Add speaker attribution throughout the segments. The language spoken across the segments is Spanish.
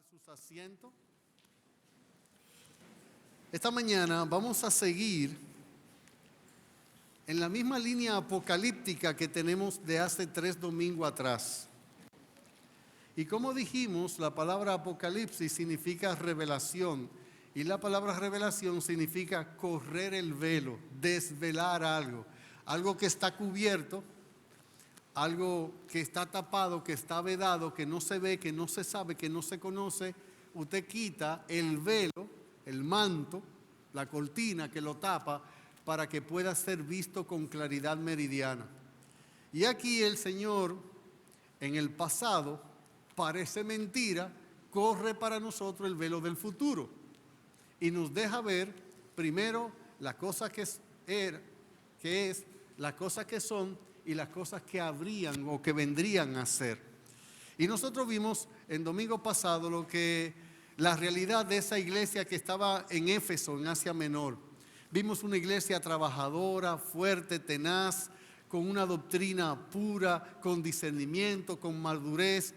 Speaker 1: tomar sus asientos. Esta mañana vamos a seguir en la misma línea apocalíptica que tenemos de hace 3 domingos atrás. Y como dijimos, la palabra apocalipsis significa revelación. Y la palabra revelación significa correr el velo, desvelar algo. Algo que está cubierto, algo que está tapado, que está vedado, que no se ve, que no se sabe, que no se conoce. Usted quita el velo, el manto, la cortina que lo tapa para que pueda ser visto con claridad meridiana. Y aquí el Señor, en el pasado, parece mentira, corre para nosotros el velo del futuro y nos deja ver primero las cosas que es, las cosas que son y las cosas que habrían o que vendrían a ser. Y nosotros vimos el domingo pasado la realidad de esa iglesia que estaba en Éfeso, en Asia Menor. Vimos una iglesia trabajadora, fuerte, tenaz, con una doctrina pura, con discernimiento, con madurez.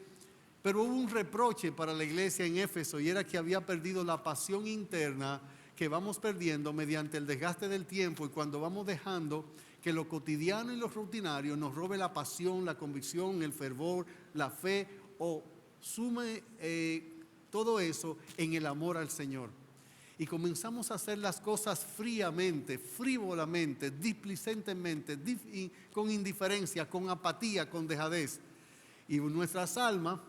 Speaker 1: Pero hubo un reproche para la iglesia en Éfeso y era que había perdido la pasión interna que vamos perdiendo mediante el desgaste del tiempo y cuando vamos dejando que lo cotidiano y lo rutinario nos robe la pasión, la convicción, el fervor, la fe o sume todo eso en el amor al Señor. Y comenzamos a hacer las cosas fríamente, frívolamente, displicentemente, con indiferencia, con apatía, con dejadez. Y nuestras almas,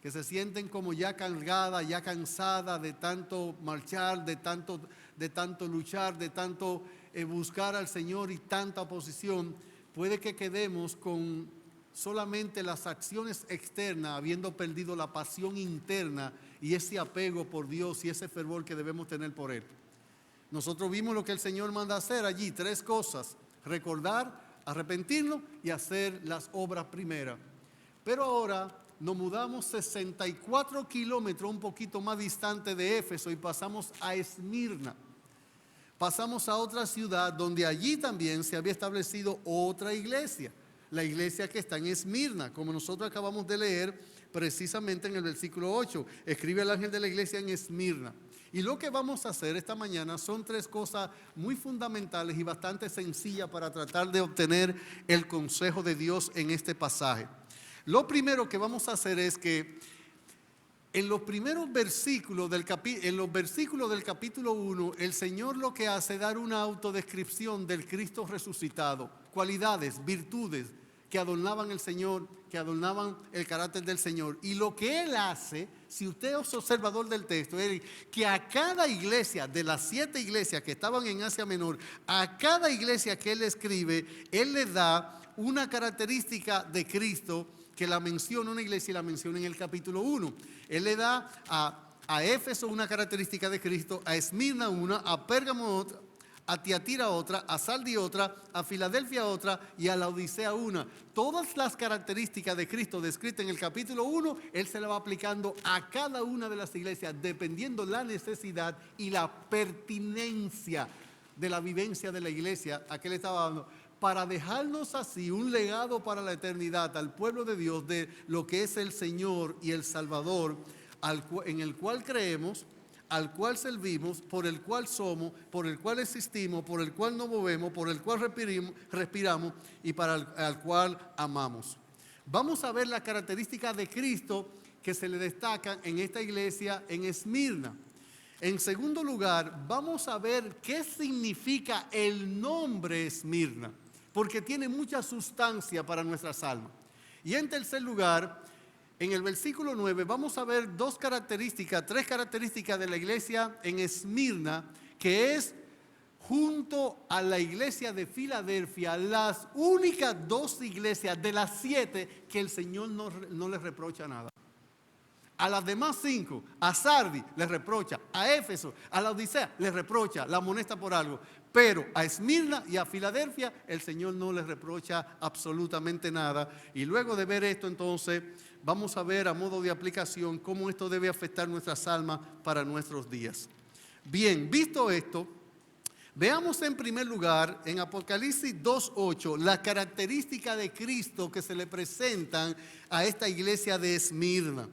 Speaker 1: que se sienten como ya cargadas, ya cansadas de tanto marchar, de tanto luchar, de tanto buscar al Señor y tanta oposición, puede que quedemos con solamente las acciones externas, habiendo perdido la pasión interna y ese apego por Dios y ese fervor que debemos tener por Él. Nosotros vimos lo que el Señor manda hacer allí, 3 cosas: recordar, arrepentirnos y hacer las obras primeras. Pero ahora nos mudamos 64 kilómetros, un poquito más distante de Éfeso, y pasamos a Esmirna. Pasamos a otra ciudad donde allí también se había establecido otra iglesia, la iglesia que está en Esmirna, como nosotros acabamos de leer precisamente en el versículo 8. Escribe el ángel de la iglesia en Esmirna. Y lo que vamos a hacer esta mañana son 3 cosas muy fundamentales y bastante sencillas para tratar de obtener el consejo de Dios en este pasaje. Lo primero que vamos a hacer es que en los primeros versículos del capítulo 1, el Señor lo que hace es dar una autodescripción del Cristo resucitado, cualidades, virtudes que adornaban el Señor, que adornaban el carácter del Señor. Y lo que Él hace, si usted es observador del texto, es que a cada iglesia, de las 7 iglesias que estaban en Asia Menor, a cada iglesia que Él escribe, Él le da una característica de Cristo que la menciona una iglesia y la menciona en el capítulo 1. Él le da a Éfeso una característica de Cristo, a Esmirna una, a Pérgamo otra, a Tiatira otra, a Sardi otra, a Filadelfia otra y a la Odisea una. Todas las características de Cristo descritas en el capítulo 1, Él se la va aplicando a cada una de las iglesias dependiendo la necesidad y la pertinencia de la vivencia de la iglesia a que Él estaba dando, para dejarnos así un legado para la eternidad al pueblo de Dios de lo que es el Señor y el Salvador, en el cual creemos, al cual servimos, por el cual somos, por el cual existimos, por el cual nos movemos, por el cual respiramos y al cual amamos. Vamos a ver las características de Cristo que se le destacan en esta iglesia en Esmirna. En segundo lugar, vamos a ver qué significa el nombre Esmirna, porque tiene mucha sustancia para nuestras almas. Y en tercer lugar, en el versículo 9 vamos a ver 3 características de la iglesia en Esmirna, que es, junto a la iglesia de Filadelfia, las únicas 2 iglesias de las 7 que el Señor no les reprocha nada. A las demás 5, a Sardi les reprocha, a Éfeso, a la Odisea les reprocha, la amonesta por algo. Pero a Esmirna y a Filadelfia el Señor no les reprocha absolutamente nada. Y luego de ver esto, entonces, vamos a ver a modo de aplicación cómo esto debe afectar nuestras almas para nuestros días. Bien, visto esto, veamos en primer lugar en Apocalipsis 2:8 la característica de Cristo que se le presentan a esta iglesia de Esmirna.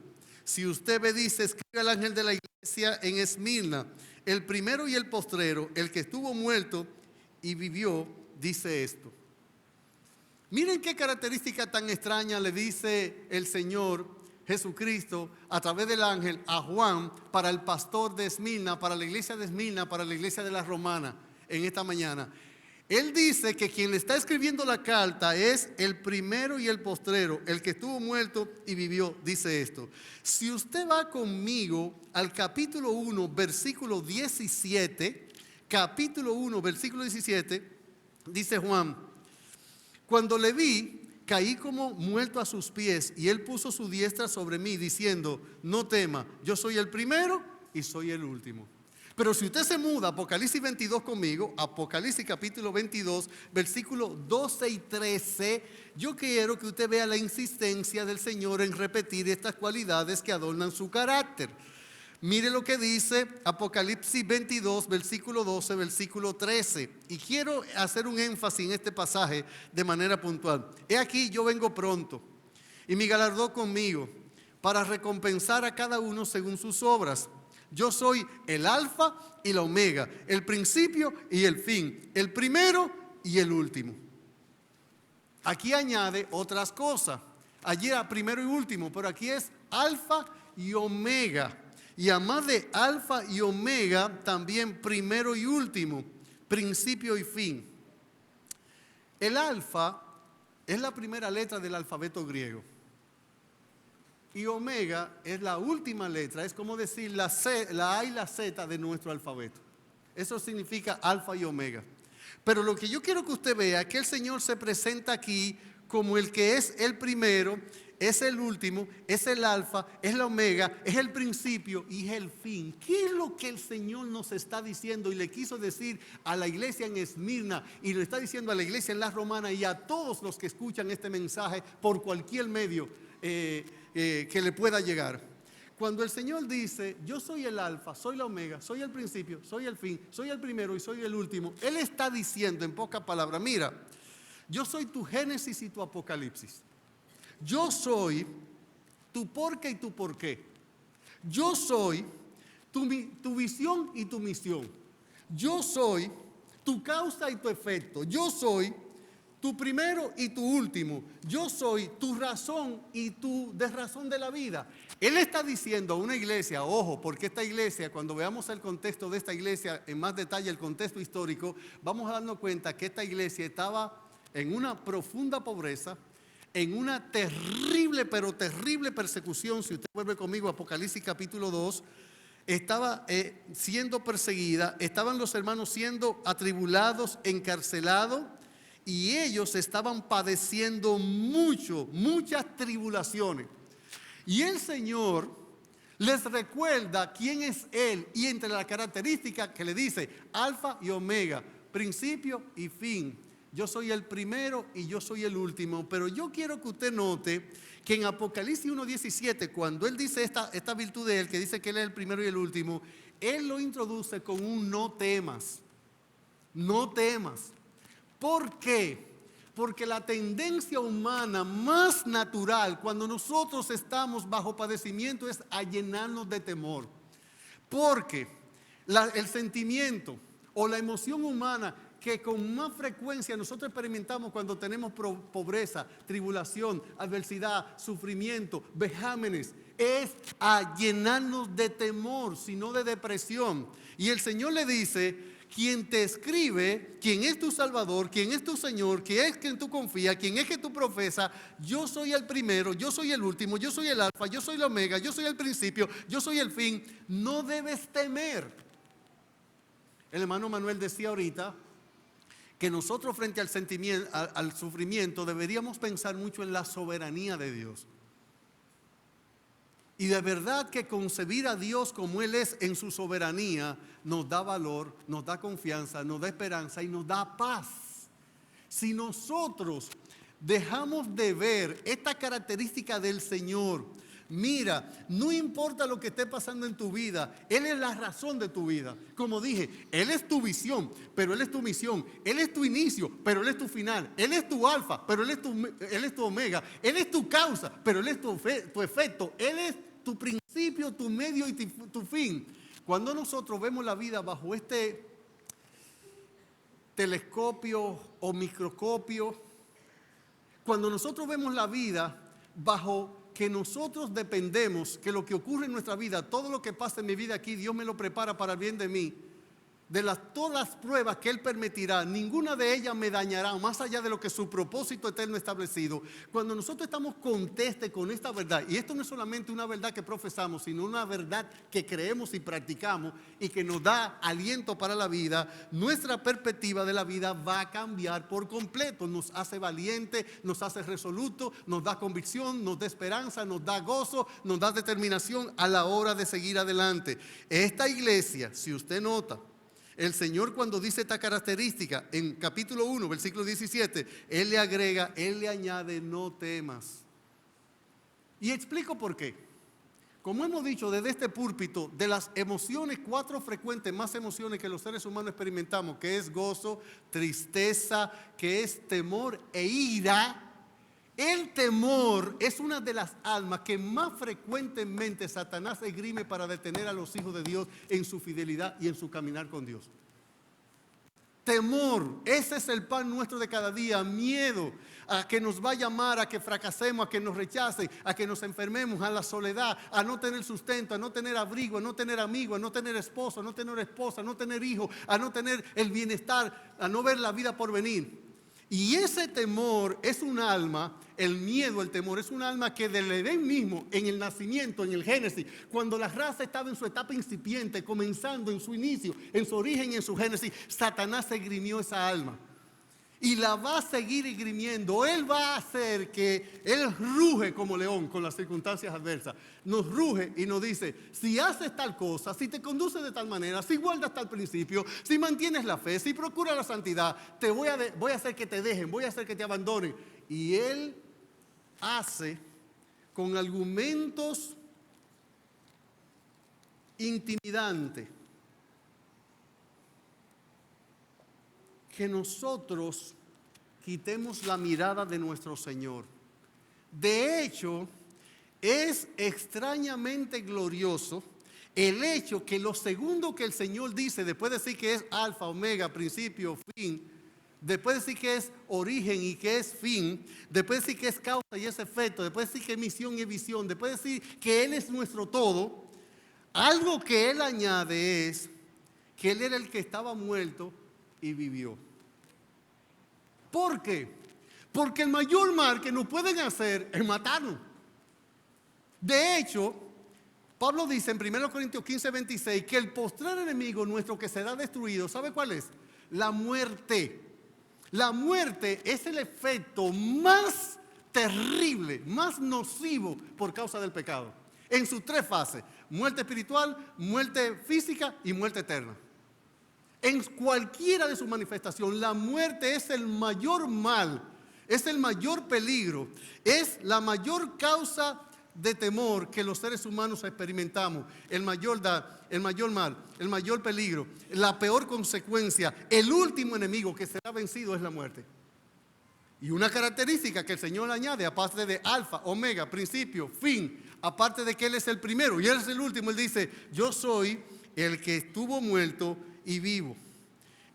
Speaker 1: si usted ve, dice, escribe al ángel de la iglesia en Esmirna, el primero y el postrero, el que estuvo muerto y vivió, dice esto. Miren qué característica tan extraña le dice el Señor Jesucristo a través del ángel a Juan para el pastor de Esmirna, para la iglesia de Esmirna, para la iglesia de la Romana en esta mañana. Él dice que quien le está escribiendo la carta es el primero y el postrero, el que estuvo muerto y vivió, dice esto. Si usted va conmigo al capítulo 1, versículo 17, capítulo 1, versículo 17, dice Juan: cuando le vi, caí como muerto a sus pies, y él puso su diestra sobre mí, diciendo: no tema, yo soy el primero y soy el último. Pero si usted se muda a Apocalipsis 22 conmigo, Apocalipsis capítulo 22, versículos 12 y 13, yo quiero que usted vea la insistencia del Señor en repetir estas cualidades que adornan su carácter. Mire lo que dice Apocalipsis 22, versículo 12, versículo 13. Y quiero hacer un énfasis en este pasaje de manera puntual. He aquí, yo vengo pronto, y mi galardón conmigo, para recompensar a cada uno según sus obras. Yo soy el alfa y la omega, el principio y el fin, el primero y el último. Aquí añade otras cosas. Allí era primero y último, pero aquí es alfa y omega. Y además de alfa y omega, también primero y último, principio y fin. El alfa es la primera letra del alfabeto griego. Y omega es la última letra, es como decir la A y la Z de nuestro alfabeto. Eso significa alfa y omega. Pero lo que yo quiero que usted vea es que el Señor se presenta aquí como el que es el primero, es el último, es el alfa, es la omega, es el principio y es el fin. ¿Qué es lo que el Señor nos está diciendo y le quiso decir a la iglesia en Esmirna y le está diciendo a la iglesia en la Romana y a todos los que escuchan este mensaje por cualquier medio que le pueda llegar? Cuando el Señor dice: yo soy el alfa, soy la omega, soy el principio, soy el fin, soy el primero y soy el último, Él está diciendo en pocas palabras: mira, yo soy tu Génesis y tu Apocalipsis. Yo soy tu porqué y tu porqué. Yo soy tu visión y tu misión. Yo soy tu causa y tu efecto. Yo soy tu primero y tu último. Yo soy tu razón y tu desrazón de la vida. Él está diciendo a una iglesia, ojo, porque esta iglesia, cuando veamos el contexto de esta iglesia en más detalle, el contexto histórico, vamos a darnos cuenta que esta iglesia estaba en una profunda pobreza, en una terrible, pero terrible persecución. Si usted vuelve conmigo a Apocalipsis capítulo 2, estaba siendo perseguida, estaban los hermanos siendo atribulados, encarcelados, y ellos estaban padeciendo muchas tribulaciones. Y el Señor les recuerda quién es Él, y entre las características que le dice: alfa y omega, principio y fin. Yo soy el primero y yo soy el último. Pero yo quiero que usted note que en Apocalipsis 1:17, cuando Él dice esta virtud de Él, que dice que Él es el primero y el último, Él lo introduce con un no temas. No temas. ¿Por qué? Porque la tendencia humana más natural cuando nosotros estamos bajo padecimiento es a llenarnos de temor. Porque el sentimiento o la emoción humana que con más frecuencia nosotros experimentamos cuando tenemos pobreza, tribulación, adversidad, sufrimiento, vejámenes, es a llenarnos de temor, sino de depresión. Y el Señor le dice: quien te escribe, quien es tu Salvador, quien es tu Señor, quien es quien tú confías, quien es que tú profesas, yo soy el primero, yo soy el último, yo soy el alfa, yo soy la omega, yo soy el principio, yo soy el fin. No debes temer. El hermano Manuel decía ahorita que nosotros frente al sufrimiento deberíamos pensar mucho en la soberanía de Dios. Y de verdad que concebir a Dios como Él es en su soberanía nos da valor, nos da confianza, nos da esperanza y nos da paz. Si nosotros dejamos de ver esta característica del Señor, mira, no importa lo que esté pasando en tu vida, Él es la razón de tu vida. Como dije, Él es tu visión, pero Él es tu misión. Él es tu inicio, pero Él es tu final. Él es tu alfa, pero Él es tu omega. Él es tu causa, pero Él es tu efecto. Él es tu principio, principio, tu medio y tu fin. Cuando nosotros vemos la vida bajo este telescopio o microscopio, cuando nosotros vemos la vida bajo que nosotros dependemos, que lo que ocurre en nuestra vida, todo lo que pasa en mi vida aquí, Dios me lo prepara para el bien de mí. De todas las pruebas que Él permitirá, ninguna de ellas me dañará, más allá de lo que su propósito eterno establecido. Cuando nosotros estamos contestes con esta verdad, y esto no es solamente una verdad que profesamos, sino una verdad que creemos y practicamos y que nos da aliento para la vida, nuestra perspectiva de la vida va a cambiar por completo. Nos hace valiente, nos hace resoluto, nos da convicción, nos da esperanza, nos da gozo, nos da determinación a la hora de seguir adelante. Esta iglesia, si usted nota, el Señor, cuando dice esta característica en capítulo 1, versículo 17, Él le agrega, Él le añade, no temas. Y explico por qué. Como hemos dicho desde este púlpito, de las emociones, 4 frecuentes más emociones que los seres humanos experimentamos, que es gozo, tristeza, que es temor e ira. El temor es una de las almas que más frecuentemente Satanás esgrime para detener a los hijos de Dios en su fidelidad y en su caminar con Dios. Temor, ese es el pan nuestro de cada día. Miedo a que nos va a llamar, a que fracasemos, a que nos rechacen, a que nos enfermemos, a la soledad, a no tener sustento, a no tener abrigo, a no tener amigo, a no tener esposo, a no tener esposa, a no tener hijo, a no tener el bienestar, a no ver la vida por venir. Y ese temor es un alma, el miedo, el temor, es un alma que del Edén mismo, en el nacimiento, en el Génesis, cuando la raza estaba en su etapa incipiente, comenzando en su inicio, en su origen y en su génesis, Satanás esgrimió esa alma. Y la va a seguir esgrimiendo. Él va a hacer que Él ruge como león con las circunstancias adversas. Nos ruge y nos dice, si haces tal cosa, si te conduces de tal manera, si guardas tal principio, si mantienes la fe, si procuras la santidad, voy a hacer que te dejen, voy a hacer que te abandonen. Y Él hace con argumentos intimidantes que nosotros quitemos la mirada de nuestro Señor. De hecho, es extrañamente glorioso el hecho que lo segundo que el Señor dice, después de decir que es alfa, omega, principio, fin, después de decir que es origen y que es fin, después de decir que es causa y es efecto, después de decir que es misión y visión, después de decir que Él es nuestro todo, algo que Él añade es que Él era el que estaba muerto y vivió. ¿Por qué? Porque el mayor mal que nos pueden hacer es matarnos. De hecho, Pablo dice en 1 Corintios 15, 26 que el postrer enemigo nuestro que será destruido, ¿sabe cuál es? La muerte. La muerte es el efecto más terrible, más nocivo por causa del pecado. En sus 3 fases: muerte espiritual, muerte física y muerte eterna. En cualquiera de sus manifestaciones, la muerte es el mayor mal, es el mayor peligro, es la mayor causa de temor que los seres humanos experimentamos. El mayor mal, el mayor peligro, la peor consecuencia, el último enemigo que será vencido es la muerte. Y una característica que el Señor añade, aparte de alfa, omega, principio, fin, aparte de que Él es el primero y Él es el último, Él dice, yo soy el que estuvo muerto y vivo.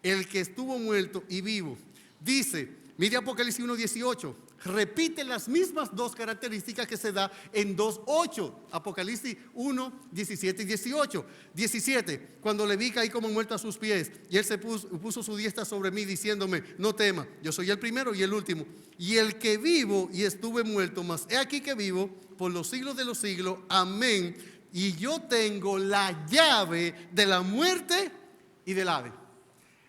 Speaker 1: El que estuvo muerto y vivo. Dice, mire Apocalipsis 1:18, repite las mismas 2 características que se da en 2:8. Apocalipsis 1, 17 y 18. 17, cuando le vi caí como muerto a sus pies, y Él se puso su diestra sobre mí, diciéndome, no temas, yo soy el primero y el último, y el que vivo y estuve muerto, mas he aquí que vivo por los siglos de los siglos, amén. Y yo tengo la llave de la muerte y del Hades.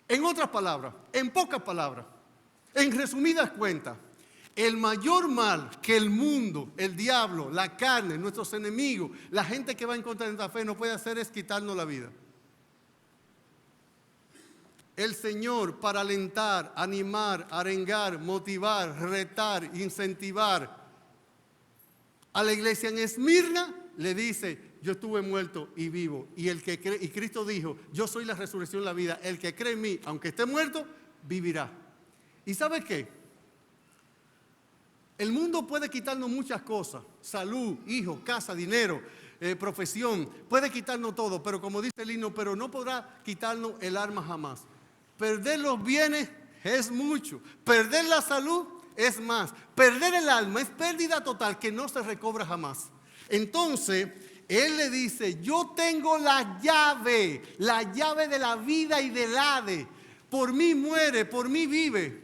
Speaker 1: En otras palabras, en pocas palabras, en resumidas cuentas, el mayor mal que el mundo, el diablo, la carne, nuestros enemigos, la gente que va en contra de nuestra fe no puede hacer es quitarnos la vida. El Señor, para alentar, animar, arengar, motivar, retar, incentivar a la iglesia en Esmirna, le dice, yo estuve muerto y vivo. Y el que cree, y Cristo dijo, yo soy la resurrección y la vida. El que cree en mí, aunque esté muerto, vivirá. ¿Y sabe qué? El mundo puede quitarnos muchas cosas: salud, hijos, casa, dinero, profesión, puede quitarnos todo, pero como dice el himno, pero no podrá quitarnos el alma jamás. Perder los bienes es mucho, perder la salud es más, perder el alma es pérdida total que no se recobra jamás. Entonces, él le dice, yo tengo la llave de la vida y del Hades. Por mí muere, por mí vive.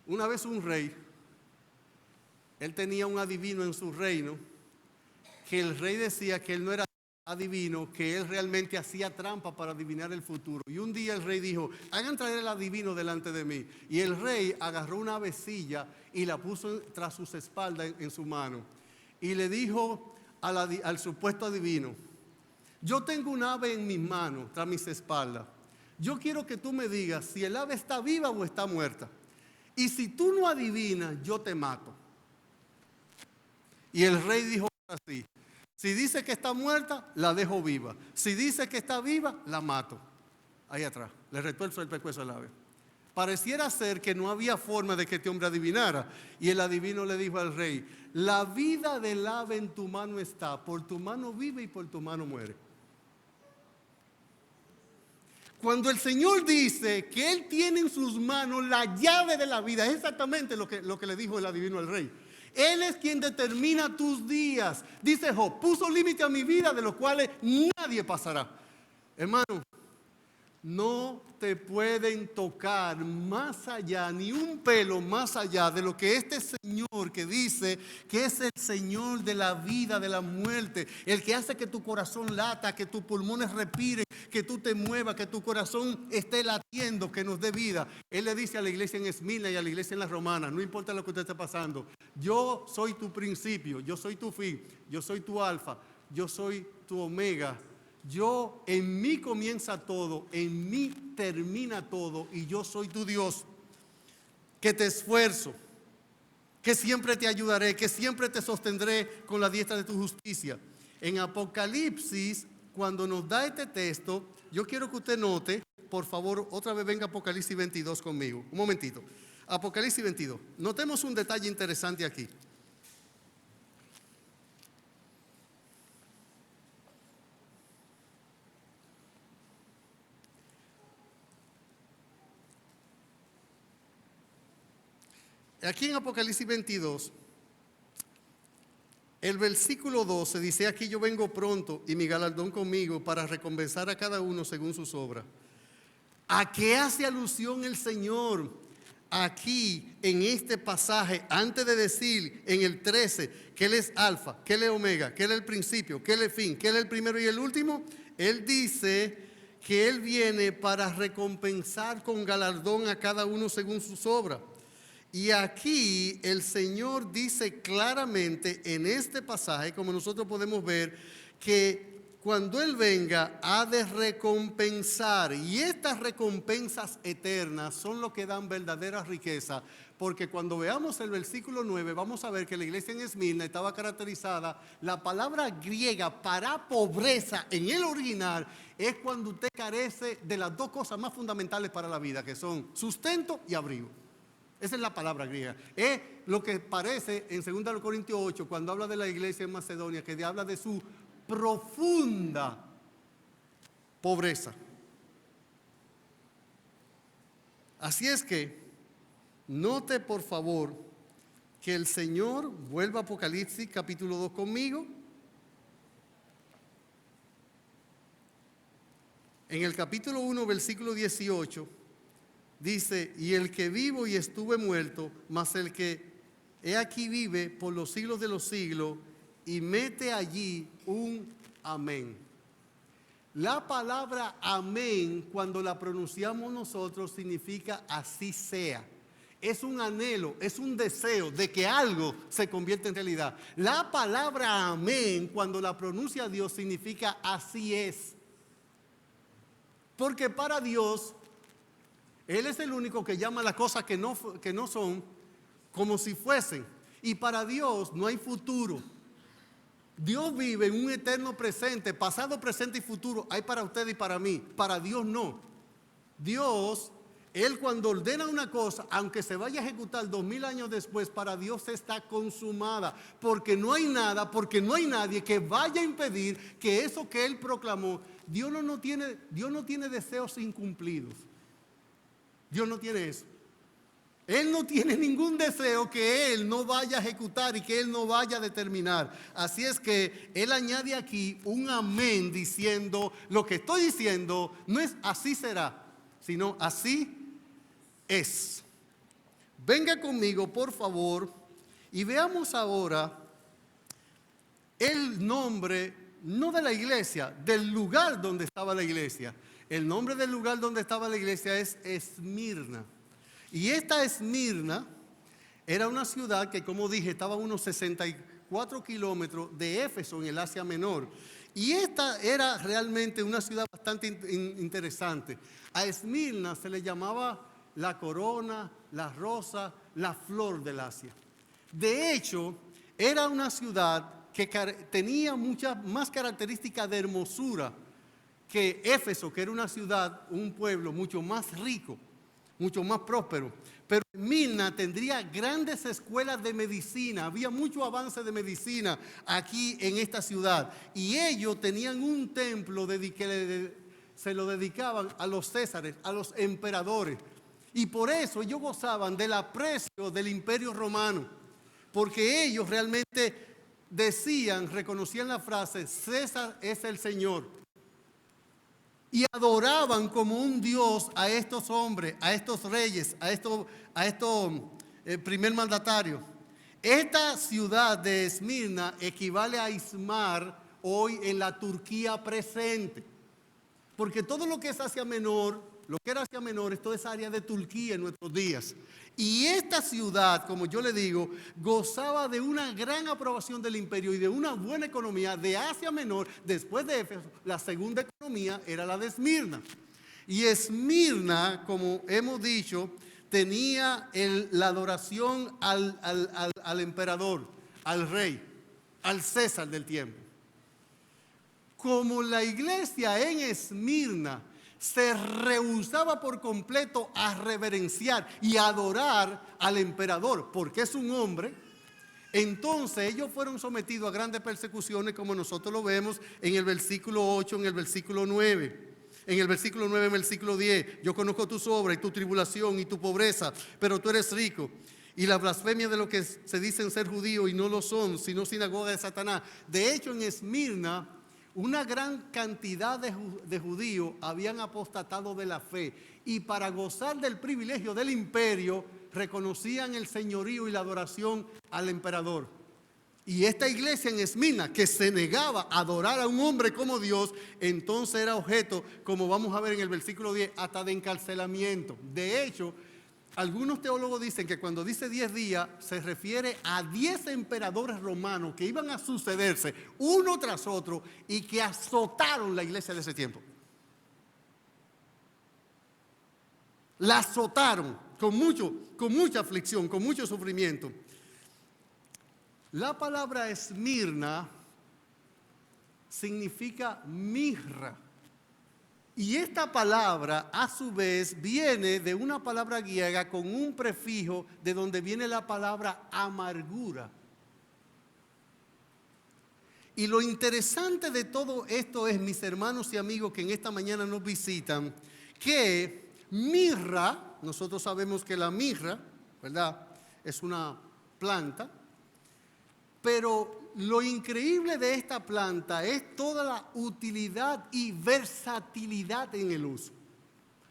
Speaker 1: Una vez un rey, él tenía un adivino en su reino, que el rey decía que él no era adivino, que él realmente hacía trampa para adivinar el futuro. Y un día el rey dijo, hagan traer el adivino delante de mí. Y el rey agarró una avecilla y la puso tras sus espaldas en su mano. Y le dijo al supuesto adivino, yo tengo un ave en mis manos, tras mis espaldas. Yo quiero que tú me digas si el ave está viva o está muerta. Y si tú no adivinas, yo te mato. Y el rey dijo así, si dice que está muerta, la dejo viva. Si dice que está viva, la mato. Ahí atrás, le retuerzo el pescuezo al ave. Pareciera ser que no había forma de que este hombre adivinara. Y el adivino le dijo al rey, la vida del ave en tu mano está, por tu mano vive y por tu mano muere. Cuando el Señor dice que Él tiene en sus manos la llave de la vida, es exactamente lo que le dijo el adivino al rey. Él es quien determina tus días. Dice Job, puso límite a mi vida de los cuales nadie pasará. Hermano, no te pueden tocar más allá, ni un pelo más allá de lo que este Señor que dice que es el Señor de la vida, de la muerte, el que hace que tu corazón lata, que tus pulmones respiren, que tú te muevas, que tu corazón esté latiendo, que nos dé vida. Él le dice a la iglesia en Esmirna y a la iglesia en la Romana, no importa lo que usted esté pasando, yo soy tu principio, yo soy tu fin, yo soy tu alfa, yo soy tu omega. Yo en mí comienza todo, en mí termina todo y yo soy tu Dios, que te esfuerzo, que siempre te ayudaré, que siempre te sostendré con la diestra de tu justicia. En Apocalipsis, cuando nos da este texto, yo quiero que usted note, por favor, otra vez venga Apocalipsis 22 conmigo, un momentito. Apocalipsis 22, notemos un detalle interesante aquí. Aquí en Apocalipsis 22, el versículo 12 dice, aquí yo vengo pronto y mi galardón conmigo para recompensar a cada uno según sus obras. ¿A qué hace alusión el Señor aquí en este pasaje antes de decir en el 13 que Él es alfa, que Él es omega, que Él es el principio, que Él es el fin, que Él es el primero y el último? Él dice que Él viene para recompensar con galardón a cada uno según sus obras. Y aquí el Señor dice claramente en este pasaje, como nosotros podemos ver, que cuando Él venga ha de recompensar. Y estas recompensas eternas son lo que dan verdadera riqueza. Porque cuando veamos el versículo 9 vamos a ver que la iglesia en Esmirna estaba caracterizada. La palabra griega para pobreza en el original es cuando usted carece de las dos cosas más fundamentales para la vida, que son sustento y abrigo. Esa es la palabra griega. Es lo que parece en 2 Corintios 8, cuando habla de la iglesia en Macedonia, que habla de su profunda pobreza. Así es que, note por favor que el Señor, vuelva a Apocalipsis capítulo 2 conmigo. En el capítulo 1, versículo 18, dice, y el que vivo y estuve muerto, mas el que he aquí vive por los siglos de los siglos, y mete allí un amén. La palabra amén, cuando la pronunciamos nosotros, significa así sea. Es un anhelo, es un deseo de que algo se convierta en realidad. La palabra amén, cuando la pronuncia Dios, significa así es. Porque para Dios, Él es el único que llama las cosas que no son como si fuesen. Y para Dios no hay futuro. Dios vive en un eterno presente, pasado, presente y futuro. Hay para usted y para mí. Para Dios no. Dios Él cuando ordena una cosa, aunque se vaya a ejecutar 2000 años después, para Dios está consumada, porque no hay nada, porque no hay nadie que vaya a impedir que eso que Él proclamó, Dios no tiene deseos incumplidos. Dios no tiene eso. Él no tiene ningún deseo que Él no vaya a ejecutar y que Él no vaya a determinar. Así es que Él añade aquí un amén diciendo, lo que estoy diciendo no es así será, sino así es. Venga conmigo, por favor, y veamos ahora el nombre, no de la iglesia, del lugar donde estaba la iglesia. El nombre del lugar donde estaba la iglesia es Esmirna. Y esta Esmirna era una ciudad que, como dije, estaba a unos 64 kilómetros de Éfeso en el Asia Menor. Y esta era realmente una ciudad bastante interesante. A Esmirna se le llamaba la corona, la rosa, la flor del Asia. De hecho, era una ciudad que tenía muchas más características de hermosura que Éfeso, que era una ciudad, un pueblo mucho más rico, mucho más próspero. Pero Esmirna tendría grandes escuelas de medicina, había mucho avance de medicina aquí en esta ciudad. Y ellos tenían un templo que se lo dedicaban a los césares, a los emperadores. Y por eso ellos gozaban del aprecio del Imperio Romano, porque ellos realmente reconocían la frase, César es el Señor. Y adoraban como un Dios a estos hombres, a estos reyes, a estos primer mandatarios. Esta ciudad de Esmirna equivale a Izmar hoy en la Turquía presente. Porque todo lo que es Asia Menor, lo que era Asia Menor, es toda esa área de Turquía en nuestros días. Y esta ciudad, como yo le digo, gozaba de una gran aprobación del imperio y de una buena economía de Asia Menor. Después de Éfeso, la segunda economía era la de Esmirna. Y Esmirna, como hemos dicho, tenía la adoración al emperador, al rey, al César del tiempo. Como la iglesia en Esmirna se rehusaba por completo a reverenciar y adorar al emperador, porque es un hombre, entonces ellos fueron sometidos a grandes persecuciones, como nosotros lo vemos en el versículo 8, en el versículo 9. En el versículo 9, en el versículo 10, yo conozco tus obras y tu tribulación y tu pobreza, pero tú eres rico. Y la blasfemia de los que se dicen ser judíos y no lo son, sino sinagoga de Satanás. De hecho, en Esmirna, una gran cantidad de judíos habían apostatado de la fe y para gozar del privilegio del imperio reconocían el señorío y la adoración al emperador. Y esta iglesia en Esmirna, que se negaba a adorar a un hombre como Dios, entonces era objeto, como vamos a ver en el versículo 10, hasta de encarcelamiento. De hecho, algunos teólogos dicen que cuando dice 10 días se refiere a 10 emperadores romanos que iban a sucederse uno tras otro y que azotaron la iglesia de ese tiempo. La azotaron con mucha aflicción, con mucho sufrimiento. La palabra Esmirna significa mirra. Y esta palabra, a su vez, viene de una palabra griega con un prefijo de donde viene la palabra amargura. Y lo interesante de todo esto es, mis hermanos y amigos que en esta mañana nos visitan, que mirra, nosotros sabemos que la mirra, ¿verdad?, es una planta, pero lo increíble de esta planta es toda la utilidad y versatilidad en el uso.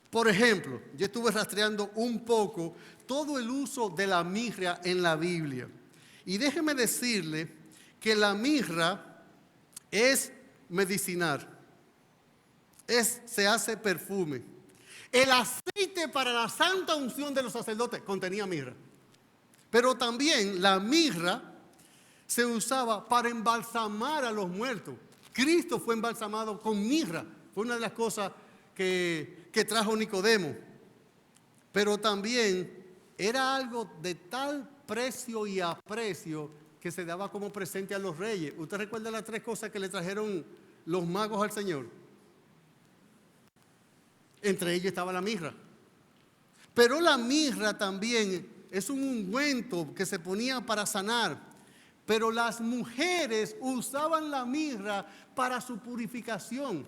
Speaker 1: Por ejemplo, yo estuve rastreando un poco todo el uso de la mirra en la Biblia. Y déjeme decirle que la mirra es medicinal, se hace perfume. El aceite para la santa unción de los sacerdotes contenía mirra. Pero también la mirra se usaba para embalsamar a los muertos. Cristo fue embalsamado con mirra. Fue una de las cosas que trajo Nicodemo. Pero también era algo de tal precio y aprecio que se daba como presente a los reyes. ¿Usted recuerda las 3 cosas que le trajeron los magos al Señor? Entre ellos estaba la mirra. Pero la mirra también es un ungüento que se ponía para sanar. Pero las mujeres usaban la mirra para su purificación.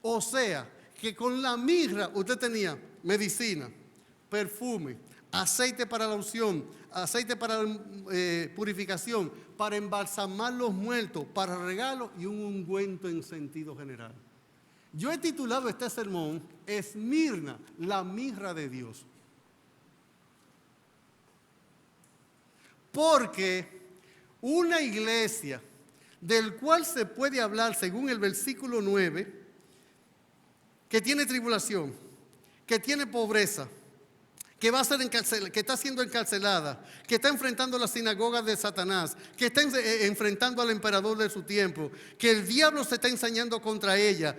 Speaker 1: O sea, que con la mirra usted tenía medicina, perfume, aceite para la unción, aceite para la purificación, para embalsamar los muertos, para regalo y un ungüento en sentido general. Yo he titulado este sermón, Esmirna, la mirra de Dios. Porque una iglesia del cual se puede hablar según el versículo 9, que tiene tribulación, que tiene pobreza, que va a ser que está siendo encarcelada, que está enfrentando las sinagogas de Satanás, que está enfrentando al emperador de su tiempo, que el diablo se está ensañando contra ella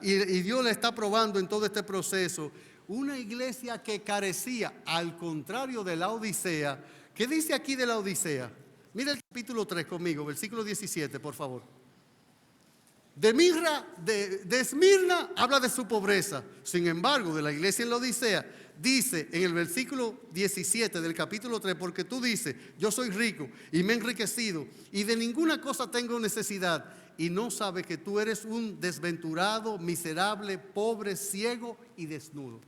Speaker 1: y Dios la está probando en todo este proceso. Una iglesia que carecía, al contrario de la Odisea. ¿Qué dice aquí de la Odisea? Mira el capítulo 3 conmigo, versículo 17, por favor. De Esmirna habla de su pobreza. Sin embargo, de la iglesia en la Odisea, dice en el versículo 17 del capítulo 3, porque tú dices, yo soy rico y me he enriquecido y de ninguna cosa tengo necesidad, y no sabes que tú eres un desventurado, miserable, pobre, ciego y desnudo.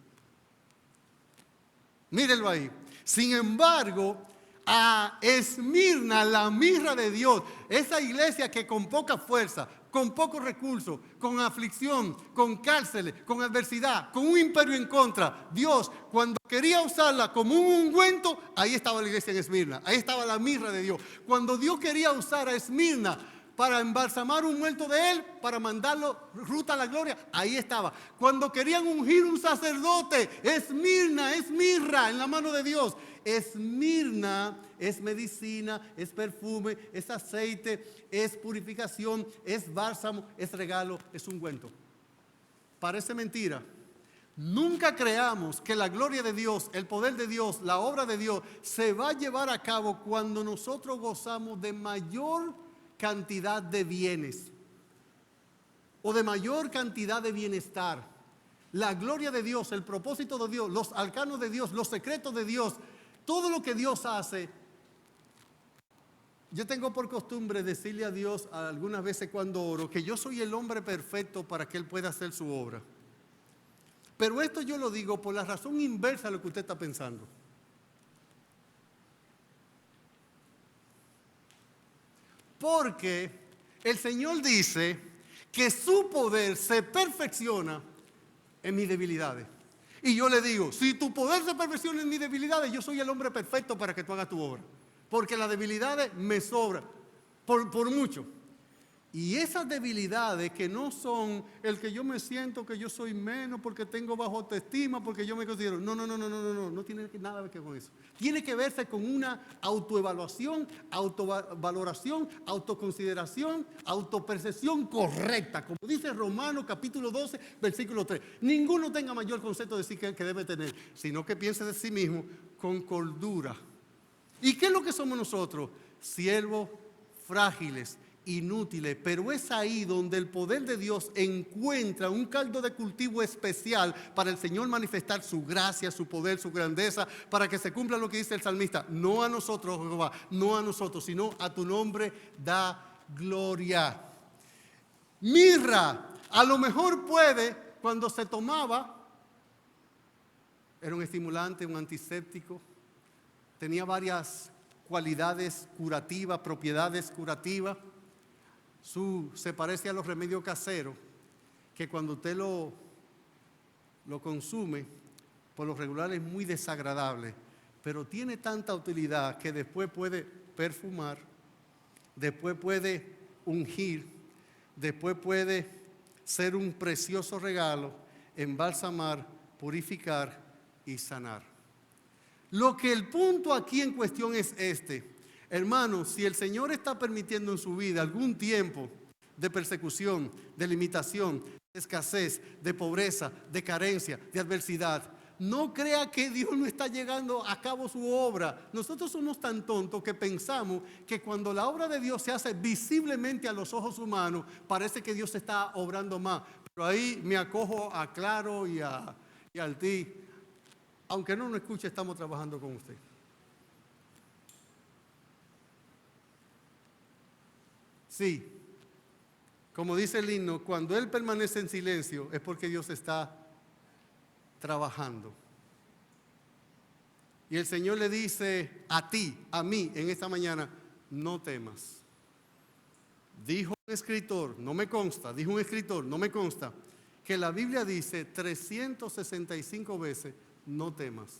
Speaker 1: Mírenlo ahí. Sin embargo, a Esmirna, la mirra de Dios, esa iglesia que con poca fuerza, con pocos recursos, con aflicción, con cárceles, con adversidad, con un imperio en contra, Dios, cuando quería usarla como un ungüento, ahí estaba la iglesia en Esmirna, ahí estaba la mirra de Dios. Cuando Dios quería usar a Esmirna para embalsamar un muerto de él, para mandarlo ruta a la gloria, ahí estaba. Cuando querían ungir un sacerdote, Esmirna, es mirra en la mano de Dios. Esmirna es medicina, es perfume, es aceite, es purificación, es bálsamo, es regalo, es ungüento. Parece mentira. Nunca creamos que la gloria de Dios, el poder de Dios, la obra de Dios se va a llevar a cabo cuando nosotros gozamos de mayor cantidad de bienes o de mayor cantidad de bienestar. La gloria de Dios, el propósito de Dios, los arcanos de Dios, los secretos de Dios, todo lo que Dios hace. Yo tengo por costumbre decirle a Dios algunas veces cuando oro que yo soy el hombre perfecto para que Él pueda hacer su obra. Pero esto yo lo digo por la razón inversa a lo que usted está pensando. Porque el Señor dice que su poder se perfecciona en mis debilidades. Y yo le digo, si tu poder se perfecciona en mis debilidades, yo soy el hombre perfecto para que tú hagas tu obra. Porque las debilidades me sobran, por mucho. Y esas debilidades que no son el que yo me siento que yo soy menos porque tengo bajo autoestima, porque yo me considero. No tiene nada que ver con eso. Tiene que verse con una autoevaluación, autovaloración, autoconsideración, autopercepción correcta. Como dice Romanos capítulo 12, versículo 3. Ninguno tenga mayor concepto de sí que debe tener, sino que piense de sí mismo con cordura. ¿Y qué es lo que somos nosotros? Siervos frágiles, inútiles, pero es ahí donde el poder de Dios encuentra un caldo de cultivo especial para el Señor manifestar su gracia, su poder, su grandeza, para que se cumpla lo que dice el salmista: no a nosotros, Jehová, no a nosotros, sino a tu nombre da gloria. Mirra, a lo mejor puede, cuando se tomaba, era un estimulante, un antiséptico, tenía varias cualidades curativas, propiedades curativas. Se parece a los remedios caseros, que cuando usted lo consume, por lo regular es muy desagradable, pero tiene tanta utilidad que después puede perfumar, después puede ungir, después puede ser un precioso regalo, embalsamar, purificar y sanar. Lo que el punto aquí en cuestión es este. Hermano, si el Señor está permitiendo en su vida algún tiempo de persecución, de limitación, de escasez, de pobreza, de carencia, de adversidad, no crea que Dios no está llevando a cabo su obra. Nosotros somos tan tontos que pensamos que cuando la obra de Dios se hace visiblemente a los ojos humanos, parece que Dios está obrando más. Pero ahí me acojo a Claro y al Ti. Aunque no nos escuche, estamos trabajando con usted. Sí, como dice el himno, cuando Él permanece en silencio es porque Dios está trabajando. Y el Señor le dice a ti, a mí, en esta mañana, no temas. Dijo un escritor, no me consta, dijo un escritor, no me consta, que la Biblia dice 365 veces, no temas.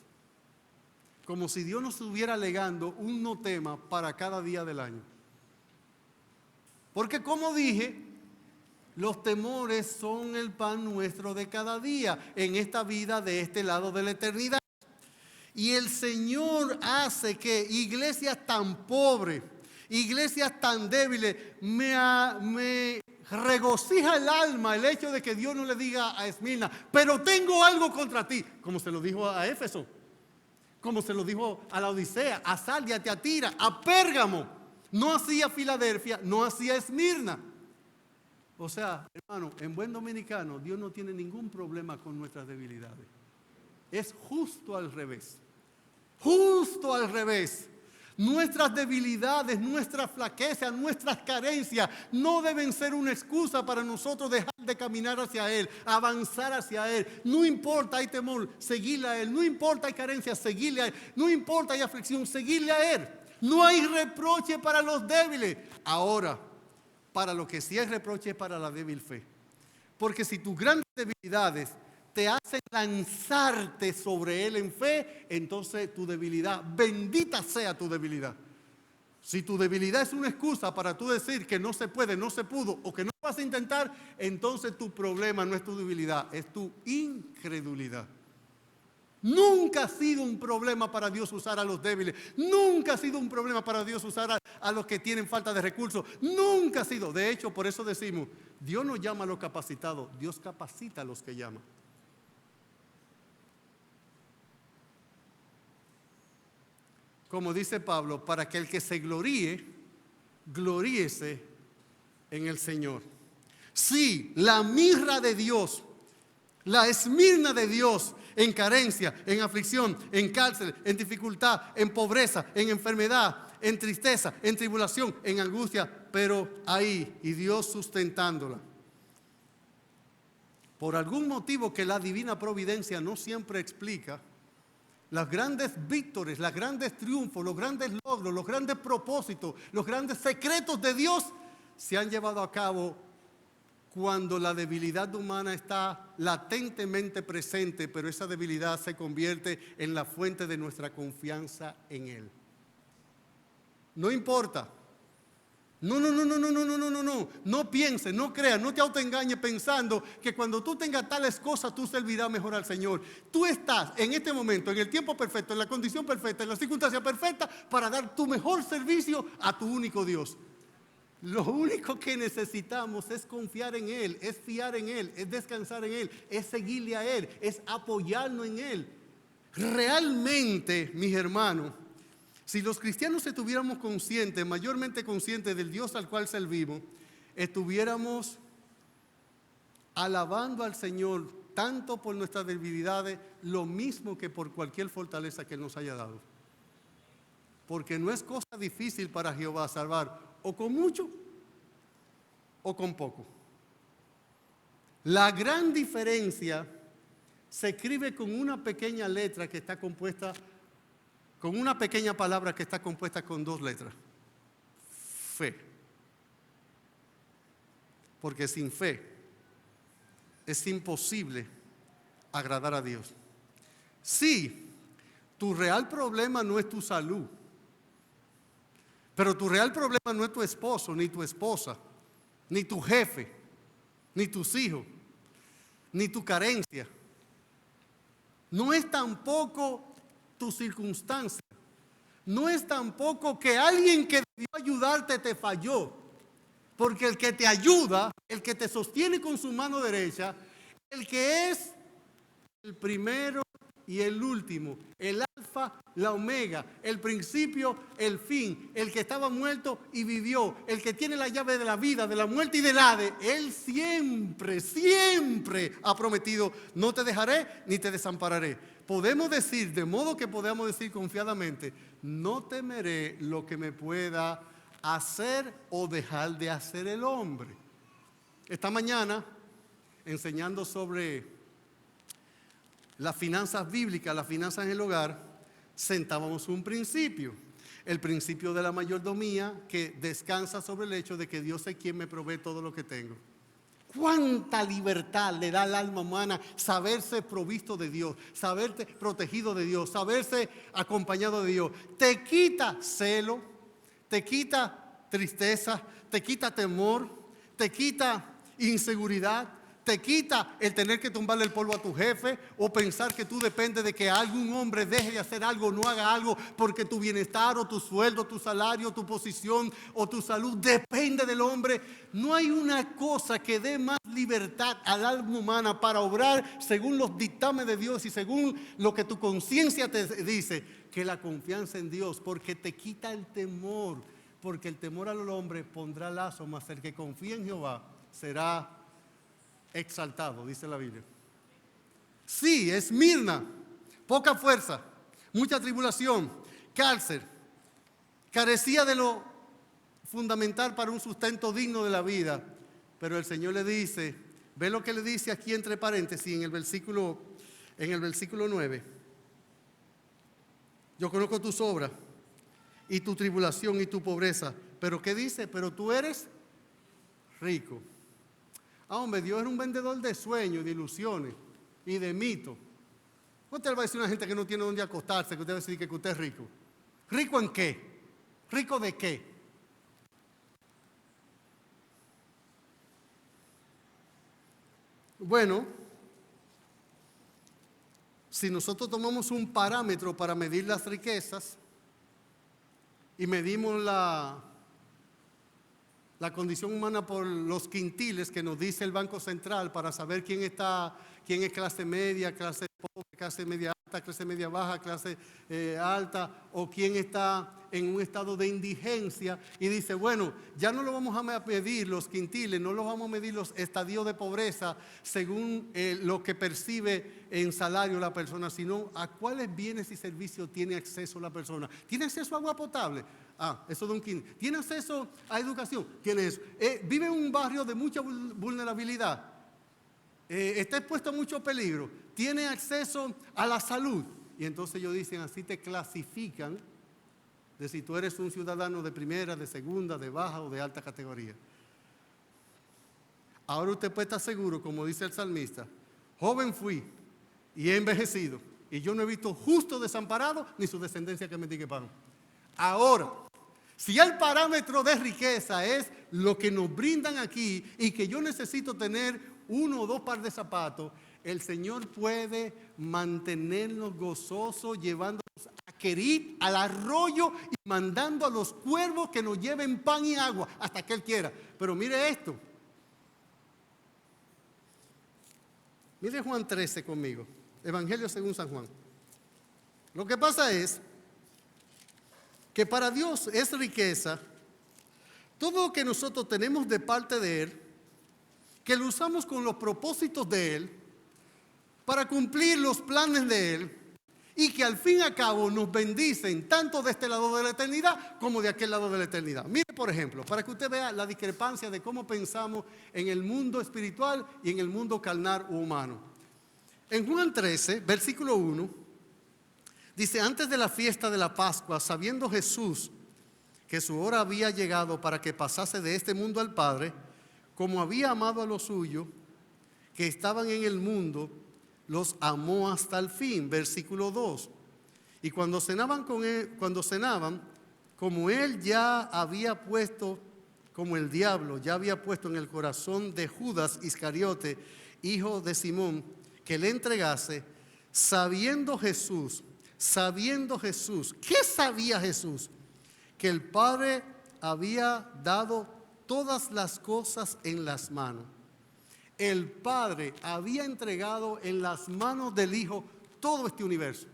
Speaker 1: Como si Dios nos estuviera alegando un no tema para cada día del año. Porque como dije, los temores son el pan nuestro de cada día en esta vida de este lado de la eternidad. Y el Señor hace que iglesias tan pobres, iglesias tan débiles, me regocija el alma el hecho de que Dios no le diga a Esmirna, pero tengo algo contra ti, como se lo dijo a Éfeso, como se lo dijo a la Odisea, a Sardia, a Tiatira, a Pérgamo. No hacía Filadelfia, no hacía Esmirna. O sea, hermano, en buen dominicano, Dios no tiene ningún problema con nuestras debilidades. Es justo al revés. Justo al revés. Nuestras debilidades, nuestras flaquezas, nuestras carencias no deben ser una excusa para nosotros dejar de caminar hacia Él, avanzar hacia Él. No importa, hay temor, seguirle a Él. No importa, hay carencia, seguirle a Él. No importa, hay aflicción, seguirle a Él. No hay reproche para los débiles. Ahora, para lo que sí hay reproche es para la débil fe. Porque si tus grandes debilidades te hacen lanzarte sobre Él en fe, entonces tu debilidad, bendita sea tu debilidad. Si tu debilidad es una excusa para tú decir que no se puede, no se pudo o que no vas a intentar, entonces tu problema no es tu debilidad, es tu incredulidad. Nunca ha sido un problema para Dios usar a los débiles. Nunca ha sido un problema para Dios usar a los que tienen falta de recursos. Nunca ha sido. De hecho, por eso decimos, Dios no llama a los capacitados, Dios capacita a los que llama. Como dice Pablo, para que el que se gloríe, gloríese en el Señor. Sí, la mirra de Dios, la Esmirna de Dios, en carencia, en aflicción, en cárcel, en dificultad, en pobreza, en enfermedad, en tristeza, en tribulación, en angustia, pero ahí, y Dios sustentándola. Por algún motivo que la divina providencia no siempre explica, las grandes victorias, los grandes triunfos, los grandes logros, los grandes propósitos, los grandes secretos de Dios se han llevado a cabo cuando la debilidad humana está latentemente presente, pero esa debilidad se convierte en la fuente de nuestra confianza en Él. No importa. No pienses, no creas, no te autoengañes pensando que cuando tú tengas tales cosas tú servirás mejor al Señor. Tú estás en este momento, en el tiempo perfecto, en la condición perfecta, en la circunstancia perfecta para dar tu mejor servicio a tu único Dios. Lo único que necesitamos es confiar en Él, es fiar en Él, es descansar en Él, es seguirle a Él, es apoyarnos en Él. Realmente, mis hermanos, si los cristianos estuviéramos conscientes, mayormente conscientes del Dios al cual servimos, estuviéramos alabando al Señor tanto por nuestras debilidades, lo mismo que por cualquier fortaleza que Él nos haya dado. Porque no es cosa difícil para Jehová salvar o con mucho o con poco. La gran diferencia se escribe con una pequeña letra que está compuesta, con una pequeña palabra que está compuesta con dos letras. Fe. Porque sin fe es imposible agradar a Dios. Sí, tu real problema no es tu salud. Pero tu real problema no es tu esposo, ni tu esposa, ni tu jefe, ni tus hijos, ni tu carencia. No es tampoco tu circunstancia. No es tampoco que alguien que debió ayudarte te falló. Porque el que te ayuda, el que te sostiene con su mano derecha, el que es el primero y el último, el alfa alfa, la omega, el principio, el fin, el que estaba muerto y vivió, el que tiene la llave de la vida, de la muerte y del Hades. Él siempre, siempre ha prometido: no te dejaré ni te desampararé. Podemos decir, de modo que podamos decir confiadamente: no temeré lo que me pueda hacer o dejar de hacer el hombre. Esta mañana, enseñando sobre las finanzas bíblicas, las finanzas en el hogar, sentábamos un principio. El principio de la mayordomía, que descansa sobre el hecho de que Dios es quien me provee todo lo que tengo. ¿Cuánta libertad le da al alma humana saberse provisto de Dios, saberse protegido de Dios, saberse acompañado de Dios? Te quita celo, te quita tristeza, te quita temor, te quita inseguridad, te quita el tener que tumbarle el polvo a tu jefe o pensar que tú dependes de que algún hombre deje de hacer algo, no haga algo, porque tu bienestar o tu sueldo, tu salario, tu posición o tu salud depende del hombre. No hay una cosa que dé más libertad al alma humana para obrar según los dictámenes de Dios y según lo que tu conciencia te dice, que la confianza en Dios, porque te quita el temor, porque el temor al hombre pondrá lazo, mas el que confía en Jehová será exaltado, dice la Biblia. Sí, Esmirna, poca fuerza, mucha tribulación, cárcel, carecía de lo fundamental para un sustento digno de la vida, pero el Señor le dice, ve lo que le dice aquí entre paréntesis en el versículo 9: yo conozco tus obras y tu tribulación y tu pobreza, pero ¿qué dice? Pero tú eres rico. Hombre, Dios era un vendedor de sueños, de ilusiones y de mitos. Usted le va a decir a una gente que no tiene dónde acostarse, que usted va a decir que usted es rico. ¿Rico en qué? ¿Rico de qué? Bueno, si nosotros tomamos un parámetro para medir las riquezas y medimos la condición humana por los quintiles que nos dice el Banco Central para saber quién es clase media, clase pobre, clase media alta, clase media baja, clase alta, o quién está en un estado de indigencia, y dice, bueno, ya no lo vamos a medir los quintiles, no lo vamos a medir los estadios de pobreza según lo que percibe en salario la persona, sino a cuáles bienes y servicios tiene acceso la persona. ¿Tiene acceso a agua potable? Eso de un quintil. ¿Tiene acceso a educación? Tiene eso. ¿Vive en un barrio de mucha vulnerabilidad? ¿Está expuesto a mucho peligro? ¿Tiene acceso a la salud? Y entonces ellos dicen, así te clasifican de si tú eres un ciudadano de primera, de segunda, de baja o de alta categoría. Ahora usted puede estar seguro, como dice el salmista: joven fui y he envejecido, y yo no he visto justo desamparado ni su descendencia que mendigue pan. Ahora, si el parámetro de riqueza es lo que nos brindan aquí y que yo necesito tener 1 o 2 par de zapatos, el Señor puede mantenernos gozosos llevándonos a Querit, al arroyo, y mandando a los cuervos que nos lleven pan y agua hasta que Él quiera. Pero mire esto. Mire Juan 13 conmigo. Evangelio según San Juan. Lo que pasa es que para Dios es riqueza todo lo que nosotros tenemos de parte de Él, que lo usamos con los propósitos de Él, para cumplir los planes de Él, y que al fin y al cabo nos bendicen tanto de este lado de la eternidad como de aquel lado de la eternidad. Mire, por ejemplo, para que usted vea la discrepancia de cómo pensamos en el mundo espiritual y en el mundo carnal o humano. En Juan 13, versículo 1, dice: antes de la fiesta de la Pascua, sabiendo Jesús que su hora había llegado para que pasase de este mundo al Padre, como había amado a los suyos que estaban en el mundo, los amó hasta el fin. Versículo 2. Y cuando cenaban con él, como él ya había puesto, como el diablo ya había puesto en el corazón de Judas Iscariote, hijo de Simón, que le entregase, sabiendo Jesús, ¿qué sabía Jesús? Que el Padre había dado todas las cosas en las manos. El Padre había entregado en las manos del Hijo todo este universo.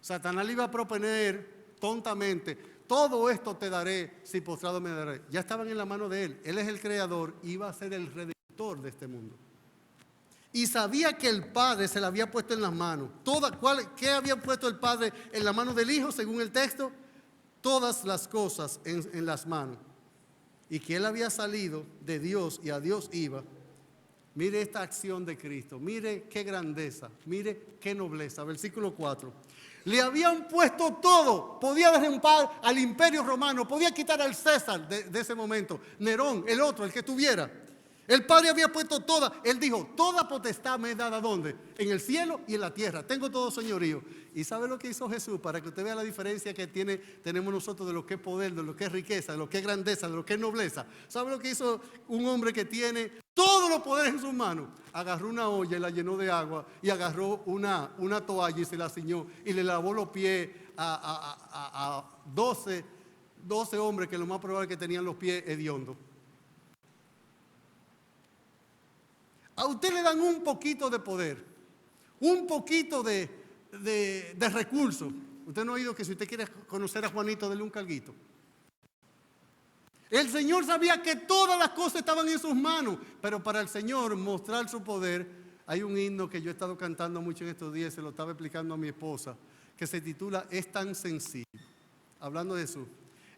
Speaker 1: Satanás le iba a proponer tontamente, todo esto te daré si postrado me daré. Ya estaban en la mano de él. Él es el creador, iba a ser el redentor de este mundo. Y sabía que el Padre se la había puesto en las manos. ¿Qué había puesto el Padre en la mano del Hijo, según el texto? Todas las cosas en las manos. Y que Él había salido de Dios y a Dios iba. Mire esta acción de Cristo. Mire qué grandeza. Mire qué nobleza. Versículo 4. Le habían puesto todo. Podía derrumbar al imperio romano. Podía quitar al César de ese momento. Nerón, el otro, el que tuviera. El Padre había puesto toda. Él dijo, toda potestad me es dada, ¿dónde? En el cielo y en la tierra. Tengo todo señorío. ¿Y sabe lo que hizo Jesús? Para que usted vea la diferencia que tenemos nosotros de lo que es poder, de lo que es riqueza, de lo que es grandeza, de lo que es nobleza. ¿Sabe lo que hizo un hombre que tiene todos los poderes en sus manos? Agarró una olla y la llenó de agua, y agarró una toalla y se la ciñó y le lavó los pies a 12 hombres que lo más probable que tenían los pies hediondos. A usted le dan un poquito de poder, un poquito de recursos. Usted no ha oído que si usted quiere conocer a Juanito, dele un carguito. El Señor sabía que todas las cosas estaban en sus manos, pero para el Señor mostrar su poder, hay un himno que yo he estado cantando mucho en estos días, se lo estaba explicando a mi esposa, que se titula Es tan sencillo. Hablando de Jesús.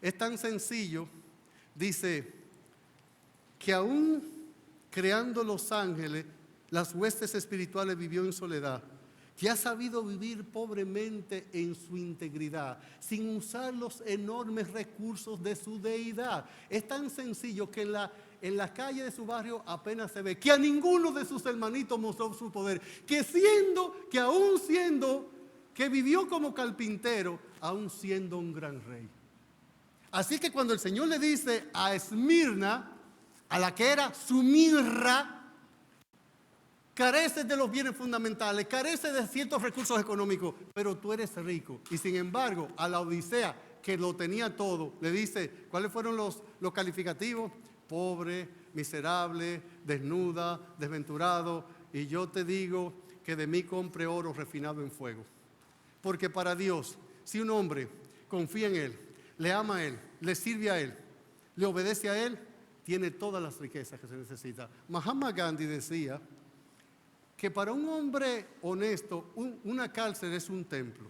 Speaker 1: Es tan sencillo, dice, que aún creando los ángeles, las huestes espirituales vivió en soledad, que ha sabido vivir pobremente en su integridad, sin usar los enormes recursos de su deidad. Es tan sencillo que en la calle de su barrio apenas se ve, que a ninguno de sus hermanitos mostró su poder, que aún siendo, que vivió como carpintero, aún siendo un gran rey. Así que cuando el Señor le dice a Esmirna, a la que era su mirra, careces de los bienes fundamentales, careces de ciertos recursos económicos, pero tú eres rico. Y sin embargo, a la Odisea, que lo tenía todo, le dice, ¿cuáles fueron los calificativos? Pobre, miserable, desnuda, desventurado. Y yo te digo que de mí compre oro refinado en fuego. Porque para Dios, si un hombre confía en Él, le ama a Él, le sirve a Él, le obedece a Él, tiene todas las riquezas que se necesita. Mahatma Gandhi decía que para un hombre honesto, una cárcel es un templo.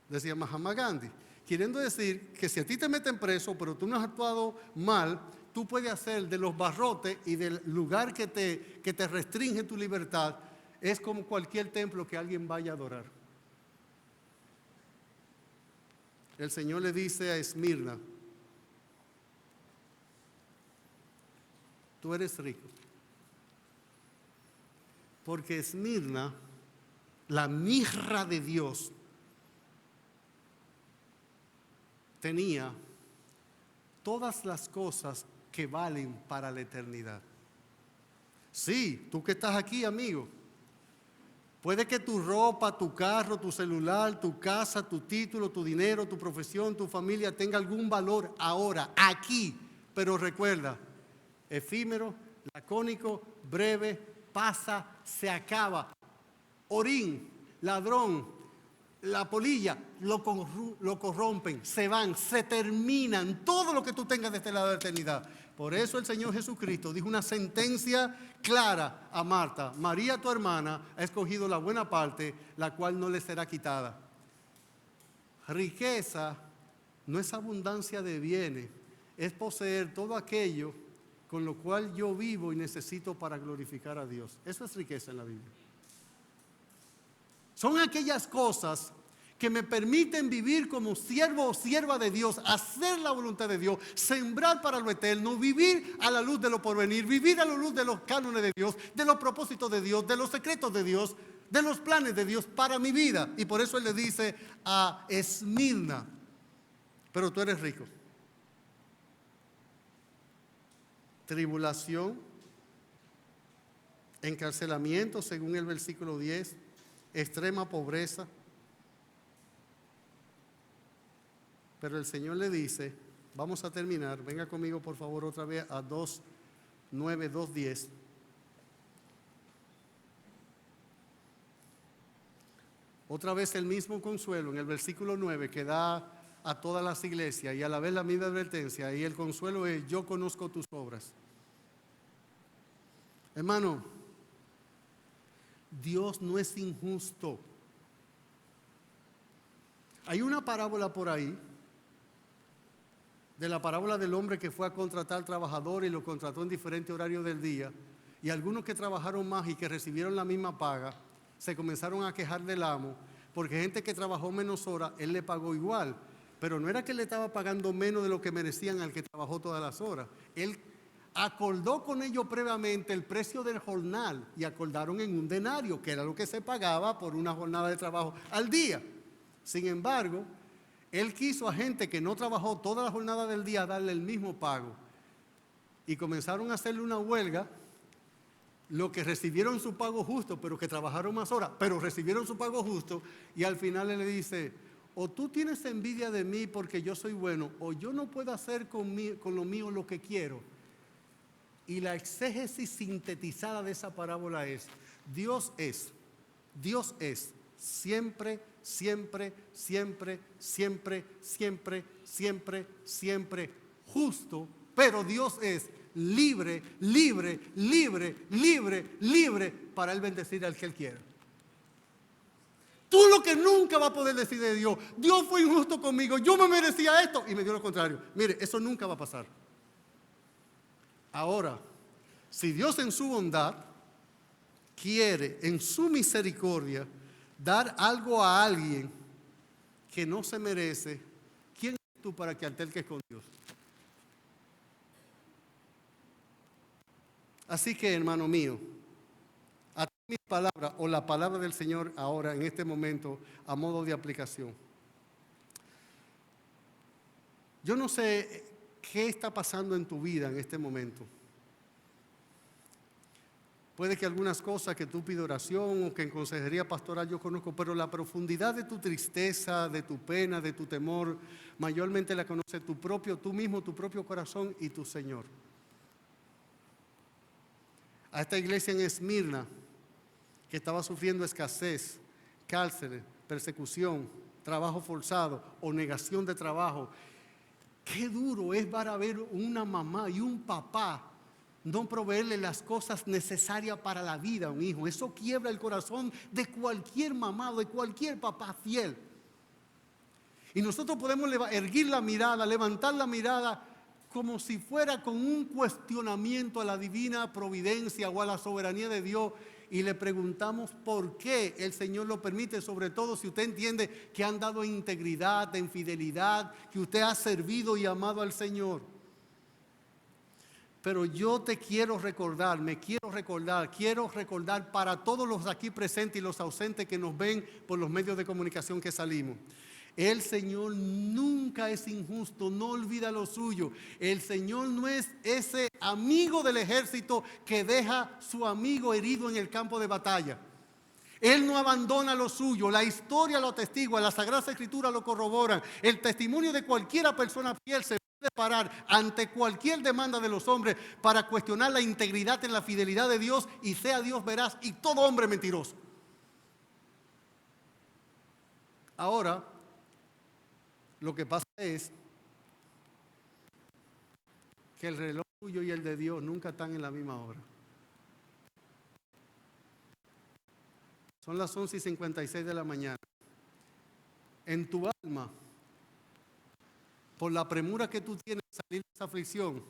Speaker 1: Decía Mahatma Gandhi, queriendo decir que si a ti te meten preso, pero tú no has actuado mal, tú puedes hacer de los barrotes y del lugar que te restringe tu libertad, es como cualquier templo que alguien vaya a adorar. El Señor le dice a Esmirna, tú eres rico. Porque Esmirna, la mirra de Dios, tenía todas las cosas que valen para la eternidad. Sí, tú que estás aquí, amigo, puede que tu ropa, tu carro, tu celular, tu casa, tu título, tu dinero, tu profesión, tu familia tenga algún valor ahora, aquí, pero recuerda, efímero, lacónico, breve, pasa, se acaba. Orín, ladrón, la polilla, lo corrompen, se van, se terminan, todo lo que tú tengas de este lado de la eternidad. Por eso el Señor Jesucristo dijo una sentencia clara a Marta: María, tu hermana, ha escogido la buena parte, la cual no le será quitada. Riqueza no es abundancia de bienes, es poseer todo aquello con lo cual yo vivo y necesito para glorificar a Dios. Eso es riqueza en la Biblia. Son aquellas cosas que me permiten vivir como siervo o sierva de Dios, hacer la voluntad de Dios, sembrar para lo eterno, vivir a la luz de lo porvenir, vivir a la luz de los cánones de Dios, de los propósitos de Dios, de los secretos de Dios, de los planes de Dios para mi vida. Y por eso Él le dice a Esmirna, pero tú eres rico. Tribulación, encarcelamiento, según el versículo 10, extrema pobreza. Pero el Señor le dice, vamos a terminar, venga conmigo por favor otra vez a 2:9, 2:10. Otra vez el mismo consuelo en el versículo 9 que da a todas las iglesias y a la vez la misma advertencia. Y el consuelo es: yo conozco tus obras. Hermano, Dios no es injusto. Hay una parábola por ahí, de la parábola del hombre que fue a contratar trabajadores y lo contrató en diferentes horarios del día. Y algunos que trabajaron más y que recibieron la misma paga, se comenzaron a quejar del amo, porque gente que trabajó menos horas, él le pagó igual. Pero no era que le estaba pagando menos de lo que merecían al que trabajó todas las horas. Él acordó con ellos previamente el precio del jornal y acordaron en un denario, que era lo que se pagaba por una jornada de trabajo al día. Sin embargo, él quiso a gente que no trabajó toda la jornada del día darle el mismo pago. Y comenzaron a hacerle una huelga. Los que recibieron su pago justo, pero que trabajaron más horas, pero recibieron su pago justo, y al final él le dice: o tú tienes envidia de mí porque yo soy bueno, o yo no puedo hacer con lo mío lo que quiero. Y la exégesis sintetizada de esa parábola es: Dios es siempre, siempre, siempre, siempre, siempre, siempre, siempre justo, pero Dios es libre, libre, libre, libre, libre para Él bendecir al que Él quiera. Tú lo que nunca vas a poder decir de Dios: Dios fue injusto conmigo, yo me merecía esto y me dio lo contrario. Mire, eso nunca va a pasar. Ahora, si Dios en su bondad quiere, en su misericordia, dar algo a alguien que no se merece, ¿quién eres tú para que alterques con Dios? Así que, hermano mío, a ti mis palabras o la palabra del Señor ahora, en este momento, a modo de aplicación. Yo no sé qué está pasando en tu vida en este momento. Puede que algunas cosas que tú pides oración o que en consejería pastoral yo conozco, pero la profundidad de tu tristeza, de tu pena, de tu temor, mayormente la conoce tú mismo, tu propio corazón y tu Señor. A esta iglesia en Esmirna, que estaba sufriendo escasez, cárcel, persecución, trabajo forzado o negación de trabajo. Qué duro es para ver una mamá y un papá no proveerle las cosas necesarias para la vida a un hijo. Eso quiebra el corazón de cualquier mamá o de cualquier papá fiel. Y nosotros podemos erguir la mirada, levantar la mirada como si fuera con un cuestionamiento a la divina providencia o a la soberanía de Dios, y le preguntamos por qué el Señor lo permite, sobre todo si usted entiende que han dado en integridad, en fidelidad, que usted ha servido y amado al Señor. Pero yo te quiero recordar, quiero recordar para todos los aquí presentes y los ausentes que nos ven por los medios de comunicación que salimos. El Señor nunca es injusto, no olvida lo suyo. El Señor no es ese amigo del ejército que deja su amigo herido en el campo de batalla. Él no abandona lo suyo, la historia lo atestigua, la Sagrada Escritura lo corrobora. El testimonio de cualquiera persona fiel se puede parar ante cualquier demanda de los hombres para cuestionar la integridad en la fidelidad de Dios, y sea Dios veraz y todo hombre mentiroso. Ahora, lo que pasa es que el reloj tuyo y el de Dios nunca están en la misma hora. Son las 11:56 de la mañana. En tu alma, por la premura que tú tienes de salir de esa aflicción,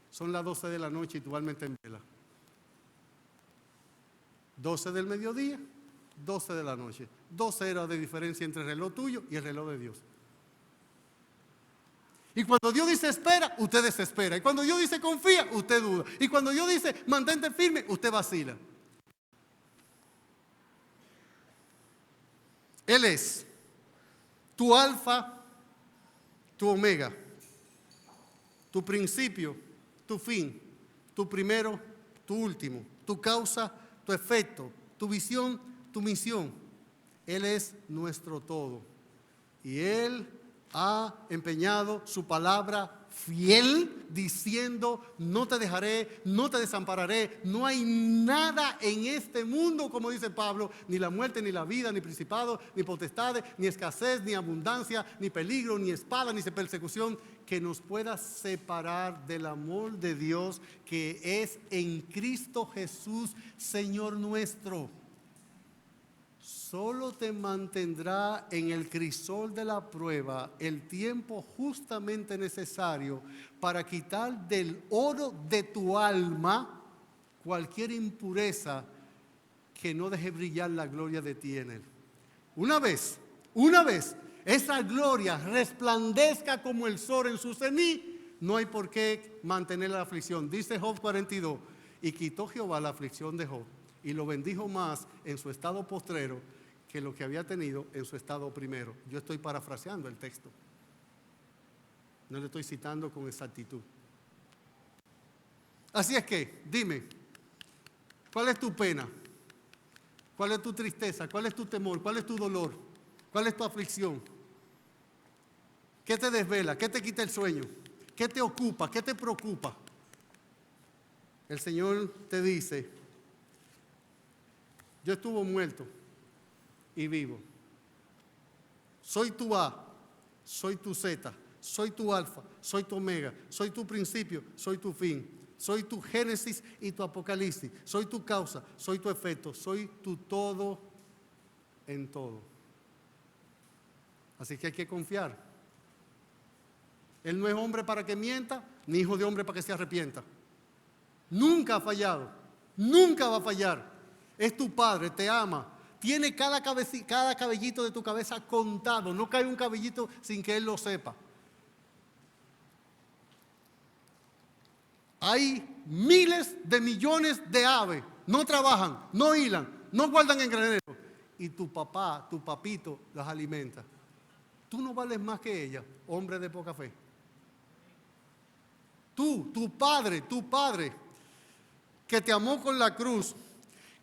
Speaker 1: son las 12 de la noche y tu alma está en vela. 12 del mediodía, 12 de la noche. 12 horas de diferencia entre el reloj tuyo y el reloj de Dios. Y cuando Dios dice espera, usted desespera. Y cuando Dios dice confía, usted duda. Y cuando Dios dice mantente firme, usted vacila. Él es tu alfa, tu omega, tu principio, tu fin, tu primero, tu último, tu causa, tu efecto, tu visión, tu misión. Él es nuestro todo. Y Él ha empeñado su palabra fiel diciendo, no te dejaré, no te desampararé. No hay nada en este mundo, como dice Pablo, ni la muerte, ni la vida, ni principado, ni potestades, ni escasez, ni abundancia, ni peligro, ni espada, ni persecución, que nos pueda separar del amor de Dios que es en Cristo Jesús, Señor nuestro. Solo te mantendrá en el crisol de la prueba el tiempo justamente necesario para quitar del oro de tu alma cualquier impureza que no deje brillar la gloria de ti en él. Una vez, esa gloria resplandezca como el sol en su cenit, no hay por qué mantener la aflicción. Dice Job 42, y quitó Jehová la aflicción de Job, y lo bendijo más en su estado postrero que lo que había tenido en su estado primero. Yo estoy parafraseando el texto. No le estoy citando con exactitud. Así es que, dime, ¿cuál es tu pena? ¿Cuál es tu tristeza? ¿Cuál es tu temor? ¿Cuál es tu dolor? ¿Cuál es tu aflicción? ¿Qué te desvela? ¿Qué te quita el sueño? ¿Qué te ocupa? ¿Qué te preocupa? El Señor te dice, yo estuve muerto y vivo. Soy tu A, soy tu Z, soy tu alfa, soy tu omega, soy tu principio, soy tu fin. Soy tu génesis y tu apocalipsis. Soy tu causa, soy tu efecto, soy tu todo en todo. Así que hay que confiar. Él no es hombre para que mienta, ni hijo de hombre para que se arrepienta. Nunca ha fallado, nunca va a fallar. Es tu padre, te ama. Tiene cada cabellito de tu cabeza contado. No cae un cabellito sin que él lo sepa. Hay miles de millones de aves. No trabajan, no hilan, no guardan en granero. Y tu papá, tu papito, las alimenta. Tú no vales más que ella, hombre de poca fe. Tú, tu padre, que te amó con la cruz,